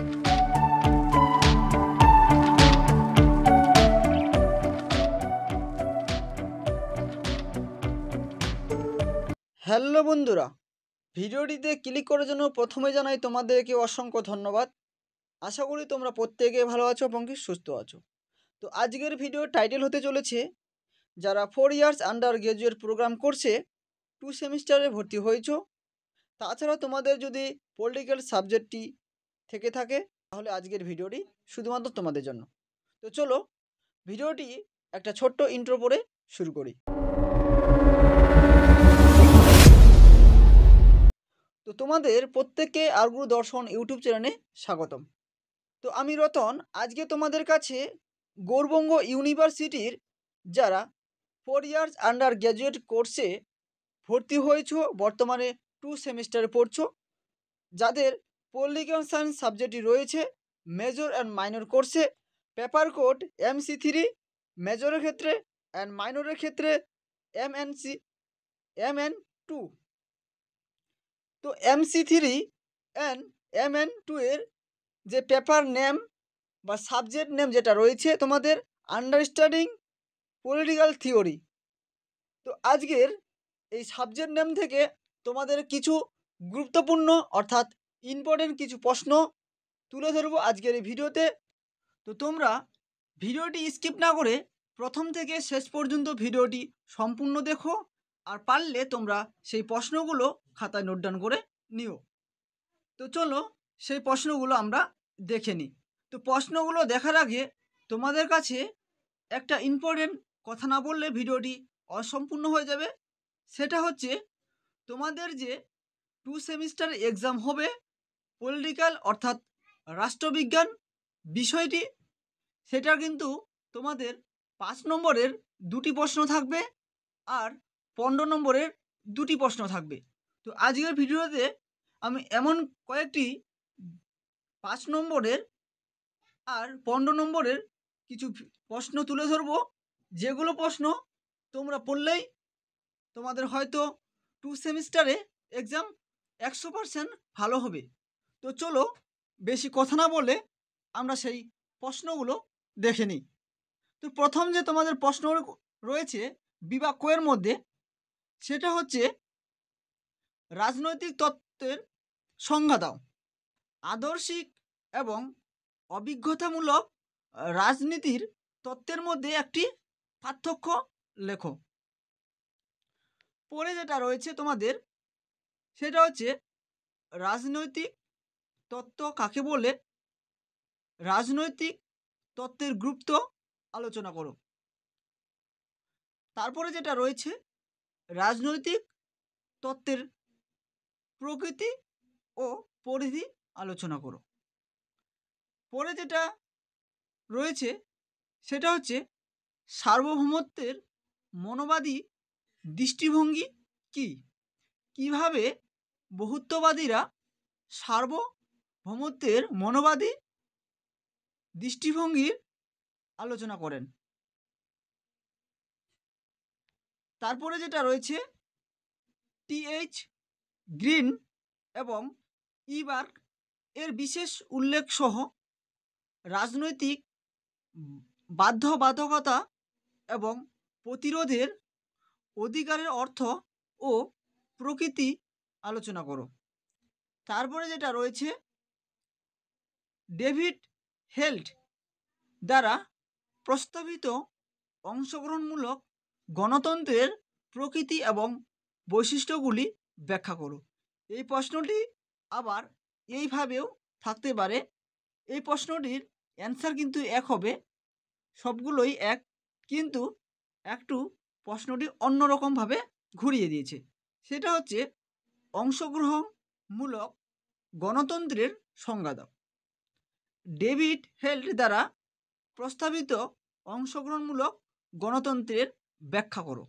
Hello বন্ধুরা, ভিডিওটিতে click করার জন্য প্রথমে জানাই তোমাদেরকে অসংখ্য ধন্যবাদ। আশা করি তোমরা প্রত্যেকে ভালো আছো এবং কি সুস্থ আছো। তো আজকের ভিডিওর টাইটেল হতে চলেছে, যারা 4 ইয়ার্স আন্ডার গ্র্যাজুয়েট প্রোগ্রাম করছে 2 সেমিস্টারে ভর্তি হয়েছো, তাছাড়া তোমাদের যদি পলিটিক্যাল সাবজেক্টটি থেকে থাকে, তাহলে আজকের ভিডিওটি শুধুমাত্র তোমাদের জন্য। তো চলো ভিডিওটি একটা ছোট্ট ইন্ট্রো পরে শুরু করি। তো তোমাদের প্রত্যেককে আরগুরু দর্শন ইউটিউব চ্যানেলে স্বাগতম। তো আমি রতন আজকে তোমাদের কাছে গৌরবঙ্গ ইউনিভার্সিটির যারা 4 ইয়ার্স আন্ডার গ্র্যাজুয়েট কোর্সে ভর্তি হয়েছো, বর্তমানে 2 সেমিস্টারে পড়ছো, যাদের পলিটিক্যাল সায়েন্স সাবজেক্টটি রয়েছে মেজর অ্যান্ড মাইনর কোর্সে, পেপার কোড MC3 মেজরের ক্ষেত্রে অ্যান্ড মাইনরের ক্ষেত্রে MN2। তো MC3 অ্যান্ড MN2 এর যে পেপার নেম বা সাবজেক্ট নেম যেটা রয়েছে তোমাদের আন্ডারস্ট্যান্ডিং পলিটিক্যাল থিওরি। তো আজকের এই সাবজেক্ট নেম থেকে তোমাদের কিছু গুরুত্বপূর্ণ অর্থাৎ ইম্পর্টেন্ট কিছু প্রশ্ন তুলে ধরবো আজকের এই ভিডিওতে। তো তোমরা ভিডিওটি স্কিপ না করে প্রথম থেকে শেষ পর্যন্ত ভিডিওটি সম্পূর্ণ দেখো, আর পারলে তোমরা সেই প্রশ্নগুলো খাতায় নোট ডাউন করে নিও। তো চলো সেই প্রশ্নগুলো আমরা দেখে নিই। তো প্রশ্নগুলো দেখার আগে তোমাদের কাছে একটা ইম্পর্টেন্ট কথা না বললে ভিডিওটি অসম্পূর্ণ হয়ে যাবে। সেটা হচ্ছে, তোমাদের যে 2 সেমিস্টার এক্সাম হবে পলিটিক্যাল অর্থাৎ রাষ্ট্রবিজ্ঞান বিষয়টি, সেটা কিন্তু তোমাদের 5 নম্বরের 2টি প্রশ্ন থাকবে আর 15 নম্বরের 2টি প্রশ্ন থাকবে। তো আজকের ভিডিওতে আমি এমন কয়েকটি 5 নম্বরের আর 15 নম্বরের কিছু প্রশ্ন তুলে ধরবো, যেগুলো প্রশ্ন তোমরা পড়লেই তোমাদের হয়তো 2 সেমিস্টারে এক্সাম 100% ভালো হবে। তো চলো বেশি কথা না বলে আমরা সেই প্রশ্নগুলো দেখে নিই। তো প্রথম যে তোমাদের প্রশ্ন রয়েছে বিভাগ ক এর মধ্যে, সেটা হচ্ছে রাজনৈতিক তত্ত্বের সংজ্ঞা দাও। আদর্শিক এবং অভিজ্ঞতামূলক রাজনীতির তত্ত্বের মধ্যে একটি পার্থক্য লেখো। পরে যেটা রয়েছে তোমাদের, সেটা হচ্ছে রাজনৈতিক তত্ত্ব কাকে বলে, রাজনৈতিক তত্ত্বের গুরুত্ব আলোচনা করো। তারপরে যেটা রয়েছে রাজনৈতিক তত্ত্বের প্রকৃতি ও পরিধি আলোচনা করো। পরে যেটা রয়েছে সেটা হচ্ছে সার্বভৌমত্বের মনোবাদী দৃষ্টিভঙ্গি কি, কিভাবে বহুত্ববাদীরা সার্বভৌমত্বের মনোবাদী দৃষ্টিভঙ্গির আলোচনা করেন। তারপরে যেটা রয়েছে TH গ্রিন এবং ইবার্গ এর বিশেষ উল্লেখ সহ রাজনৈতিক বাধ্যবাধকতা এবং প্রতিরোধের অধিকারের অর্থ ও প্রকৃতি আলোচনা করো। তারপরে যেটা রয়েছে ডেভিড হেল্ট দ্বারা প্রস্তাবিত অংশগ্রহণমূলক গণতন্ত্রের প্রকৃতি এবং বৈশিষ্ট্যগুলি ব্যাখ্যা করো। এই প্রশ্নটি আবার এইভাবেও থাকতে পারে। এই প্রশ্নটির অ্যান্সার কিন্তু এক হবে, সবগুলোই এক, কিন্তু একটু প্রশ্নটি অন্যরকমভাবে ঘুরিয়ে দিয়েছে। সেটা হচ্ছে অংশগ্রহণমূলক গণতন্ত্রের সংজ্ঞা দাও। ডেভিড হেল্ট দ্বারা প্রস্তাবিত অংশগ্রহণমূলক গণতন্ত্রের ব্যাখ্যা করো।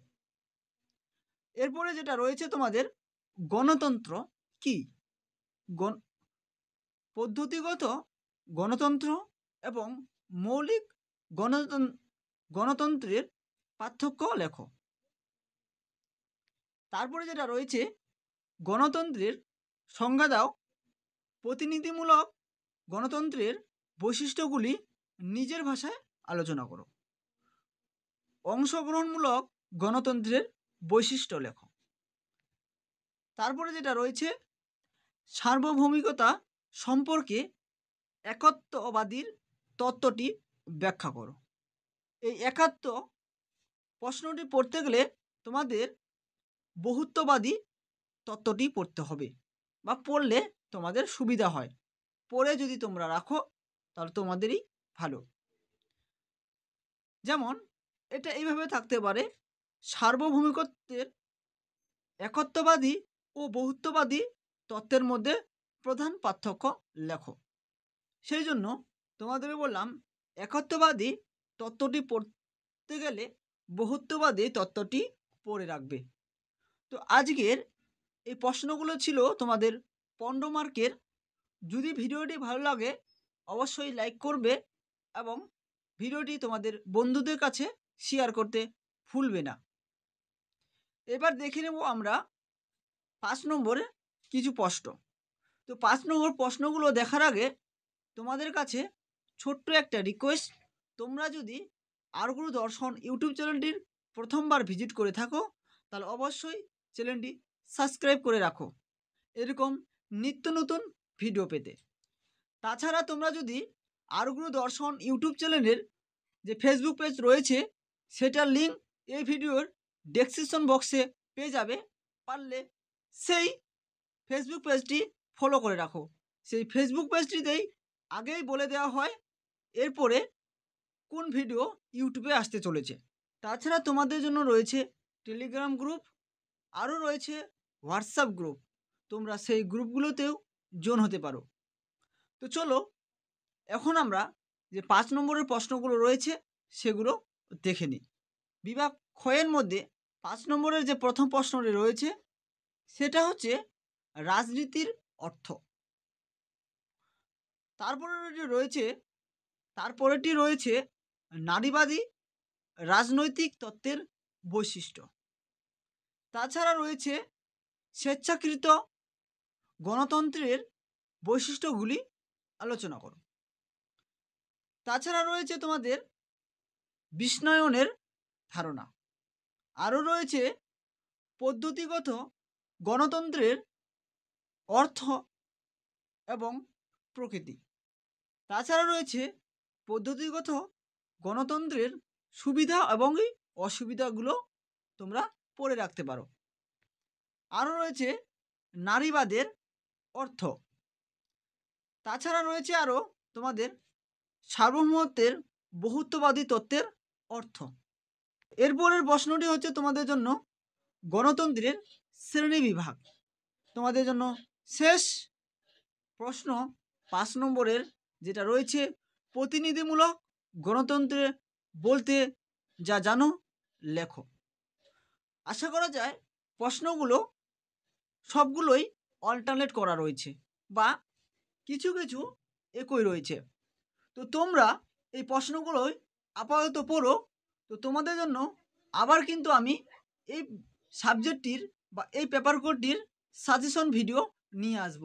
এরপরে যেটা রয়েছে তোমাদের গণতন্ত্র কি, পদ্ধতিগত গণতন্ত্র এবং মৌলিক গণতন্ত্রের পার্থক্য লেখো। তারপরে যেটা রয়েছে গণতন্ত্রের সংজ্ঞা দাও। প্রতিনিধিমূলক গণতন্ত্রের বৈশিষ্ট্যগুলি নিজের ভাষায় আলোচনা করো। অংশগ্রহণমূলক গণতন্ত্রের বৈশিষ্ট্য লেখো। তারপরে যেটা রয়েছে, সার্বভৌমিকতা সম্পর্কে একাত্মবাদীর তত্ত্বটি ব্যাখ্যা করো। এই একাত্ম প্রশ্নটি পড়তে গেলে তোমাদের বহুত্ববাদী তত্ত্বটি পড়তে হবে, বা পড়লে তোমাদের সুবিধা হয়। পড়ে যদি তোমরা রাখো তাহলে তোমাদেরই ভালো। যেমন এটা এইভাবে থাকতে পারে, সার্বভৌমিকত্বের একত্ববাদী ও বহুত্ববাদী তত্ত্বের মধ্যে প্রধান পার্থক্য লেখো। সেই জন্য তোমাদের বললাম, একত্ববাদী তত্ত্বটি পড়তে গেলে বহুত্ববাদী তত্ত্বটি পড়ে রাখবে। তো আজকের এই প্রশ্নগুলো ছিল তোমাদের 15 মার্কের। যদি ভিডিওটি ভালো লাগে অবশ্যই লাইক করবে এবং ভিডিওটি তোমাদের বন্ধুদের কাছে শেয়ার করতে ভুলবে না। এবার দেখে নেব আমরা 5 নম্বরে কিছু প্রশ্ন। তো 5 নম্বর প্রশ্নগুলো দেখার আগে তোমাদের কাছে ছোট্ট একটা রিকোয়েস্ট, তোমরা যদি আরগুরু দর্শন ইউটিউব চ্যানেলটির প্রথমবার ভিজিট করে থাকো তাহলে অবশ্যই চ্যানেলটি সাবস্ক্রাইব করে রাখো এরকম নিত্য নতুন ভিডিও পেতে। তাছাড়া তোমরা যদি আরগুরু দর্শন ইউটিউব চ্যানেলের যে ফেসবুক পেজ রয়েছে সেটার লিঙ্ক এই ভিডিওর ডেসক্রিপশন বক্সে পেয়ে যাবে, পারলে সেই ফেসবুক পেজটি ফলো করে রাখো। সেই ফেসবুক পেজটিতেই আগেই বলে দেওয়া হয় এরপরে কোন ভিডিও ইউটিউবে আসতে চলেছে। তাছাড়া তোমাদের জন্য রয়েছে টেলিগ্রাম গ্রুপ, আরও রয়েছে হোয়াটসঅ্যাপ গ্রুপ, তোমরা সেই গ্রুপগুলোতেও জয়েন হতে পারো। তো চলো এখন আমরা যে 5 নম্বরের প্রশ্নগুলো রয়েছে সেগুলো দেখে নিই। বিভাগ ক্ষয়ের মধ্যে 5 নম্বরের যে প্রথম প্রশ্নটি রয়েছে সেটা হচ্ছে রাজনীতির অর্থ। তারপরেটি রয়েছে নারীবাদী রাজনৈতিক তত্ত্বের বৈশিষ্ট্য। তাছাড়া রয়েছে স্বেচ্ছাকৃত গণতন্ত্রের বৈশিষ্ট্যগুলি আলোচনা করো। তাছাড়া রয়েছে তোমাদের বিশ্বায়নের ধারণা। আরও রয়েছে পদ্ধতিগত গণতন্ত্রের অর্থ এবং প্রকৃতি। তাছাড়া রয়েছে পদ্ধতিগত গণতন্ত্রের সুবিধা এবং অসুবিধাগুলো তোমরা পড়ে রাখতে পারো। আরও রয়েছে নারীবাদের অর্থ। তাছাড়া রয়েছে আরও তোমাদের সার্বভৌমত্বের বহুত্ববাদী তত্ত্বের অর্থ। এরপরের প্রশ্নটি হচ্ছে তোমাদের জন্য গণতন্ত্রের শ্রেণীবিভাগ। তোমাদের জন্য শেষ প্রশ্ন 5 নম্বরের যেটা রয়েছে প্রতিনিধিমূলক গণতন্ত্রে বলতে যা জানো লেখো। আশা করা যায় প্রশ্নগুলো সবগুলোই অল্টারনেট করা রয়েছে বা কিছু কিছু একই রয়েছে। তো তোমরা এই প্রশ্নগুলোই আপাতত পড়ো। তো তোমাদের জন্য আবার কিন্তু আমি এই সাবজেক্টটির বা এই পেপার কোডটির সাজেশন ভিডিও নিয়ে আসব।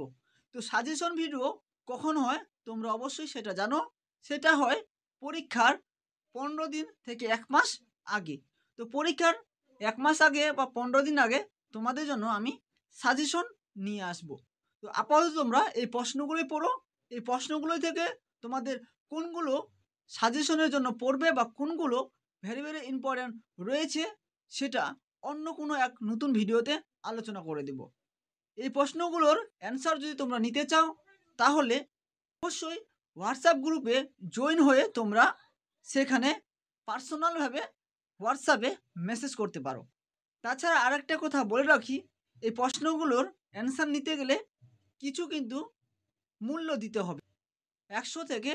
তো সাজেশন ভিডিও কখন হয় তোমরা অবশ্যই সেটা জানো, সেটা হয় পরীক্ষার 15 দিন থেকে 1 মাস আগে। তো পরীক্ষার 1 মাস আগে বা 15 দিন আগে তোমাদের জন্য আমি সাজেশন নিয়ে আসব। তো আপাতত তোমরা এই প্রশ্নগুলি পড়ো। এই প্রশ্নগুলো থেকে তোমাদের কোনগুলো সাজেশনের জন্য পড়বে বা কোনগুলো ভেরি ভেরি ইম্পর্ট্যান্ট রয়েছে সেটা অন্য কোনো এক নতুন ভিডিওতে আলোচনা করে দেব। এই প্রশ্নগুলোর অ্যান্সার যদি তোমরা নিতে চাও তাহলে অবশ্যই হোয়াটসঅ্যাপ গ্রুপে জয়েন হয়ে তোমরা সেখানে পার্সোনালভাবে হোয়াটসঅ্যাপে মেসেজ করতে পারো। তাছাড়া আরেকটা কথা বলে রাখি, এই প্রশ্নগুলোর অ্যান্সার নিতে গেলে কিছু কিন্তু মূল্য দিতে হবে। 100 থেকে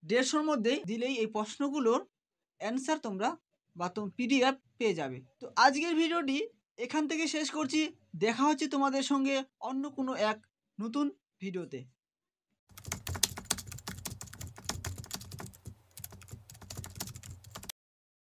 150-র মধ্যেই দিলেই এই প্রশ্নগুলোর অ্যান্সার তোমরা বা পিডিএফ পেয়ে যাবে। তো আজকের ভিডিওটি এখান থেকে শেষ করছি। দেখা হচ্ছে তোমাদের সঙ্গে অন্য কোনো এক নতুন ভিডিওতে।